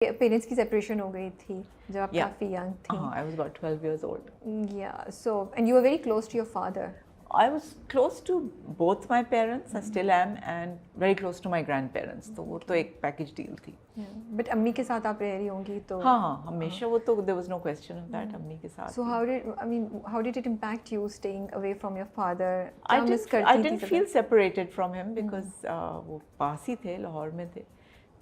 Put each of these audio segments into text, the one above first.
Parents की separation हो गई थी जब आप काफ़ी यंग थी. I was about 12 years old. Yeah, so and you were very close to your father. I was close to both my parents, I still am, and very close to my grandparents. तो वो तो एक package deal थी. But अम्मी के साथ आप रह रही होंगी तो. हाँ, हमेशा वो तो there was no question of that अम्मी के साथ. So how did it impact you staying away from your father? I didn't feel separated from him because वो पास ही थे, लाहौर में थे.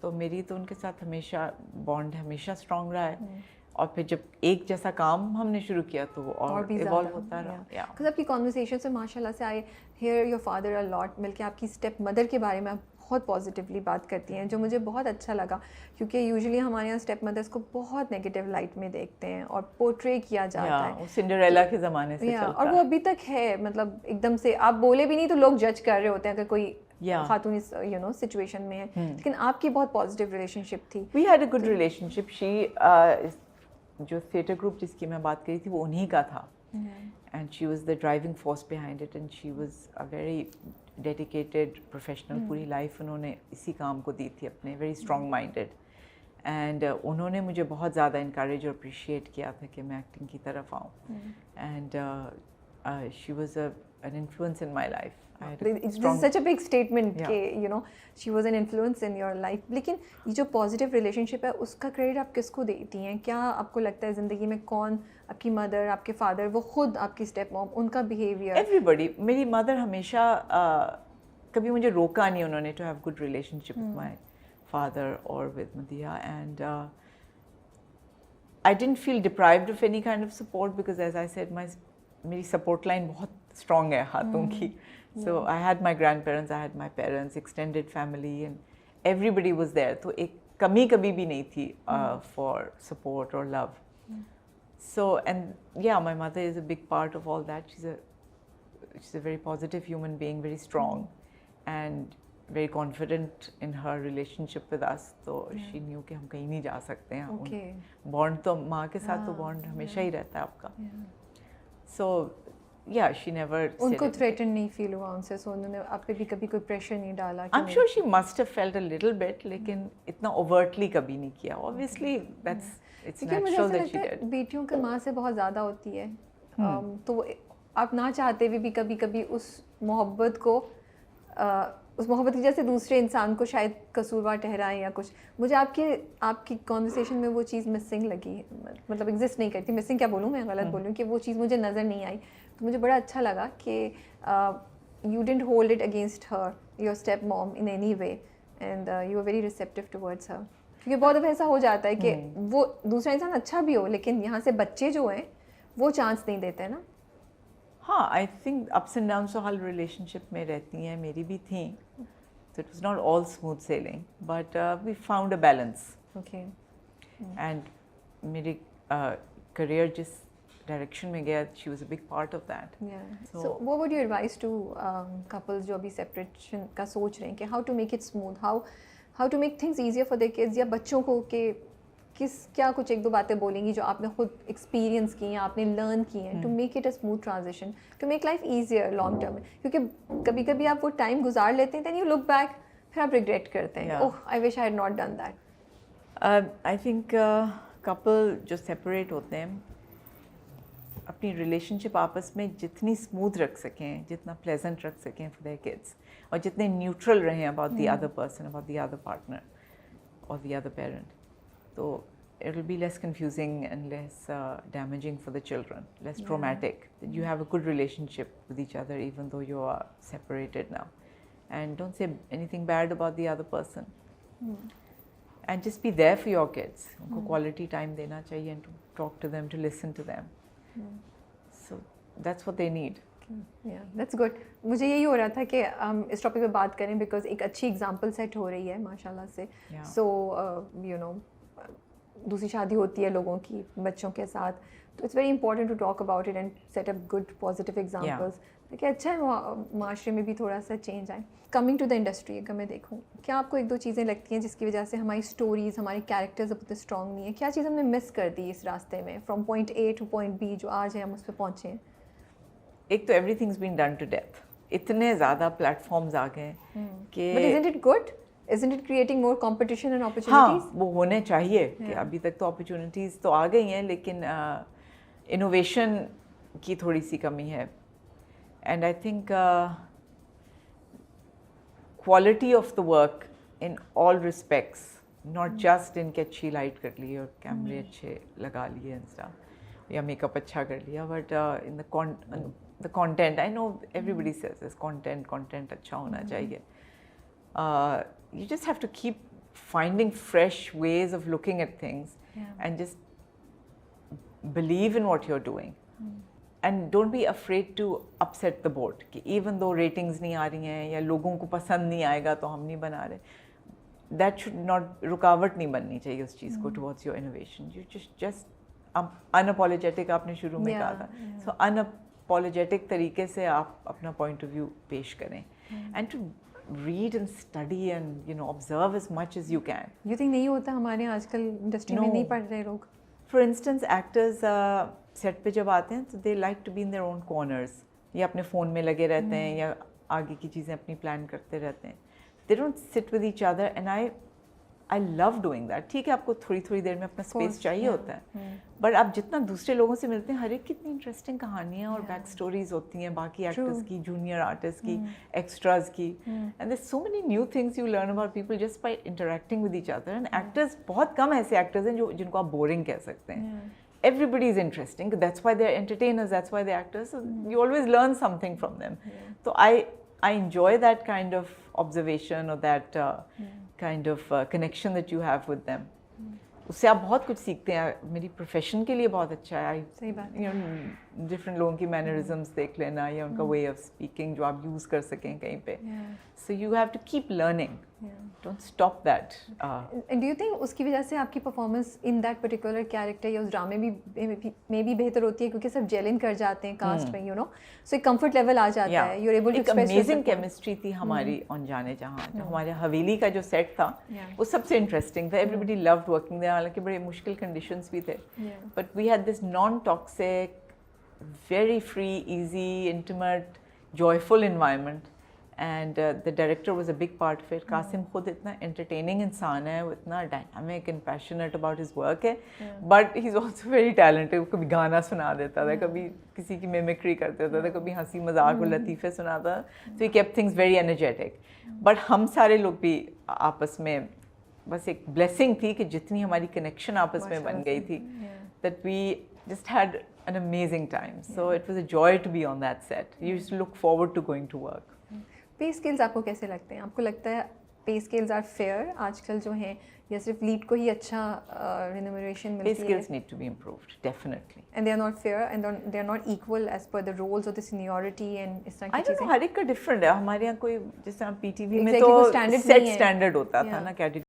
तो मेरी तो उनके साथ हमेशा बॉन्ड हमेशा स्ट्रॉन्ग रहा है. और फिर जब एक जैसा काम हमने शुरू किया तो वो और इवॉल्व होता रहा. Because आपकी कॉन्वर्सेशन से माशाल्लाह से I hear your father a lot, मिलके आपकी स्टेप मदर के बारे में आप बहुत पॉजिटिवली बात करती हैं, जो मुझे बहुत अच्छा लगा. क्योंकि यूजुअली हमारे यहाँ स्टेप मदर्स को बहुत नेगेटिव लाइट में देखते हैं और पोर्ट्रे किया जाता है. वो सिंड्रेला के ज़माने से चलता और वो अभी तक है. मतलब एकदम से आप बोले भी नहीं तो लोग जज कर रहे होते हैं अगर कोई खातून इस सिचुएशन में है. लेकिन आपकी बहुत पॉजिटिव रिलेशनशिप थी. We had a good relationship. She जो थिएटर ग्रुप जिसकी मैं बात करी थी वो उन्हीं का था. And she was the driving force behind it and she was a very dedicated professional. पूरी लाइफ उन्होंने इसी काम को दी थी अपने. Very strong minded. एंड उन्होंने मुझे बहुत ज़्यादा इनकरेज और अप्रिशिएट किया था कि मैं एक्टिंग की तरफ आऊँ. And she was an influence in my life. This is such a big statement कि she was an influence in your life. लेकिन ये जो पॉजिटिव रिलेशनशिप है उसका क्रेडिट आप किसको देती हैं? क्या आपको लगता है ज़िंदगी में कौन, आपकी मदर, आपके फादर, वो खुद आपकी स्टेप मॉम, उनका बिहेवियर? एवरीबडी. मेरी मदर हमेशा कभी मुझे रोका नहीं उन्होंने to have good relationship with my father और विद मदिया. And I didn't feel deprived of any kind of support because as I said मेरी सपोर्ट लाइन बहुत स्ट्रॉन्ग है हाथों की. So I had my grandparents, I had my parents, extended family, and everybody was there. तो एक कमी कभी भी नहीं थी for support or love. So and yeah, my mother is a big part of all that. She's a very positive human being, very strong, and very confident in her relationship with us. तो she knew कि हम कहीं नहीं जा सकते हैं. Okay. Bond तो माँ के साथ तो bond हमेशा ही रहता है आपका. So yeah, she never उनको threatened नहीं feel हुआ उनसे, so उन्होंने आप पे भी कभी कोई pressure नहीं डाला? I'm sure she must have felt a little bit, लेकिन इतना overtly कभी नहीं किया. Obviously it's natural that she did. बेटियों की माँ से बहुत ज़्यादा होती है. तो आप ना चाहते भी कभी कभी उस मोहब्बत को उस मोहब्बत की जैसे दूसरे इंसान को शायद कसूरवार ठहराएं या कुछ. मुझे आपकी कॉन्वर्सेशन में वो चीज़ मिसिंग लगी. मतलब एग्जिस्ट नहीं करती. मिसिंग क्या बोलूँ मैं, गलत बोलूँ, कि वो चीज़ मुझे नज़र नहीं आई. तो मुझे बड़ा अच्छा लगा कि you didn't hold it against her, your step mom, in any way, and you are very receptive towards her. क्योंकि बहुत दफ़ा ऐसा हो जाता है कि वो दूसरा इंसान अच्छा भी हो लेकिन यहाँ से बच्चे जो हैं वो चांस नहीं देते हैं ना. हाँ, I think ups and downs तो हर रिलेशनशिप में रहती हैं. मेरी भी थी. So it was not all smooth sailing, but we found a balance. Okay. And मेरी career जिस direction में गया, she was a big part of that. Yeah. So what would you advise to couples जो अभी separation का सोच रहे हैं कि how to make it smooth, how to make things easier for their kids, या बच्चों को कि क्या कुछ एक दो बातें बोलेंगी जो आपने खुद एक्सपीरियंस की हैं, आपने लर्न की हैं, to make it a smooth transition, to make life easier long term में? क्योंकि कभी कभी आप वो टाइम गुजार लेते हैं, देन यू लुक बैक, फिर आप रिग्रेट करते हैं, oh I wish I had not done that. I think couple जो सेपरेट होते हैं अपनी रिलेशनशिप आपस में जितनी स्मूथ रख सकें, जितना प्लेजेंट रख सकें फॉर देयर किड्स, और जितने न्यूट्रल रहें about the other person, about the other partner और the other parent, so it will be less confusing and less damaging for the children, less traumatic. You have a good relationship with each other even though you are separated now, and don't say anything bad about the other person. And just be there for your kids. उनको quality time देना चाहिए, and to talk to them, to listen to them. So that's what they need. Yeah, that's good. मुझे यही हो रहा था कि हम इस टॉपिक पे बात करें बिकॉज एक अच्छी एग्जांपल सेट हो रही है माशाल्लाह से. So you know, दूसरी शादी होती है लोगों की बच्चों के साथ, तो it's very important to talk about it and set up good positive examples. देखिए अच्छा है माशरे में भी थोड़ा सा चेंज आए. कमिंग टू द इंडस्ट्री, अगर मैं देखूँ, क्या आपको एक दो चीज़ें लगती हैं जिसकी वजह से हमारी स्टोरीज़, हमारे कैरेक्टर्स अब उतने स्ट्रॉन्ग नहीं है? क्या चीज़ हमने मिस कर दी इस रास्ते में, from point A to point B, जो आज है हम उस पर पहुँचे हैं? एक तो everything's been done to death. इतने ज़्यादा प्लेटफॉर्म्स आ गए कि but isn't it good? isn't it creating more competition and हाँ opportunities? वो होने चाहिए कि Yeah. अभी तक तो अपॉर्चुनिटीज़ तो आ गई हैं लेकिन इनोवेशन की थोड़ी सी कमी है and I think quality of the work in all respects not just इनके अच्छी लाइट कर ली और कैमरे अच्छे लगा लिए एंड स्टफ या मेकअप अच्छा कर लिया but in the content I know everybody says this content अच्छा होना चाहिए you just have to keep finding fresh ways of looking at things and just believe in what you're doing and don't be afraid to upset the boat कि even though ratings नहीं आ रही हैं या लोगों को पसंद नहीं आएगा तो हम नहीं बना रहे that should not रुकावट नहीं बननी चाहिए उस चीज़ को towards your innovation you just unapologetic आपने शुरू में कहा था so unapologetic तरीके से आप अपना point of view पेश करें and to read and study and observe as much as you can. You think नहीं होता हमारे आजकल इंडस्ट्री में नहीं पढ़ रहे लोग? For instance, actors set पे जब आते हैं तो they like to be in their own corners. या अपने फ़ोन में लगे रहते हैं या आगे की चीज़ें अपनी प्लान करते रहते हैं. They don't sit with each other and I love doing that. ठीक है आपको थोड़ी देर में अपना स्पेस चाहिए होता है बट आप जितना दूसरे लोगों से मिलते हैं हर एक कितनी इंटरेस्टिंग कहानियाँ और बैक स्टोरीज होती हैं बाकी एक्टर्स की जूनियर आर्टिस्ट की एक्स्ट्राज की and there so many new things you learn about people just by interacting with each other and actors बहुत कम ऐसे एक्टर्स हैं जिनको आप बोरिंग कह सकते हैं everybody is interesting that's why they're entertainers that's why they're actors so you always learn something from them so I enjoy that kind of observation or that kind of connection that you have with them उससे आप बहुत कुछ सीखते हैं मेरी profession के लिए बहुत अच्छा है सही बात डिफरेंट लोगों की मैनरिज्म्स देख लेना या उनका वे ऑफ स्पीकिंग जो आप यूज़ कर सकें कहीं पे so you have to keep learning don't stop that and do you think उसकी वजह से आपकी performance in that particular character या उस ड्रामे में भी बेहतर होती है क्योंकि सब जेल इन कर जाते हैं कास्ट में सो एक कंफर्ट लेवल आ जाता है you are able to express amazing chemistry थी हमारी ऑन जाने-जहां जो हमारे हवेली का जो सेट था वो सबसे इंटरेस्टिंग था एवरीबडी लव्ड वर्किंग देयर हालांकि बड़े मुश्किल कंडीशंस भी थे but we had this non toxic very free, easy, intimate, joyful environment and the director was a big part of it. Qasim खुद इतना entertaining इंसान है वो इतना dynamic and passionate about his work है but he's also very talented. कभी गाना सुना देता था कभी किसी की mimicry कर देता था कभी हंसी मजाक और लतीफ़े सुनाता so he kept things very energetic but हम सारे लोग भी आपस में बस एक blessing थी कि जितनी हमारी connection आपस में बन गई थी that we just had an amazing time. So it was a joy to be on that set. You used to look forward to going to work. पे स्केल्स आपको कैसे लगते हैं आपको लगता है पे स्केल्स आर फेयर आजकल जो हैं या सिर्फ लीड को ही अच्छा रेम्यूनरेशन मिलती है pay scales need to be improved definitely and they are not fair and they are not equal as per the roles और द सीनियरिटी एंड इस तरह की चीजें हर एक का डिफरेंट है हमारे यहाँ कोई जैसे पीटीवी में तो सेट स्टैंडर्ड होता था ना कैटेगरी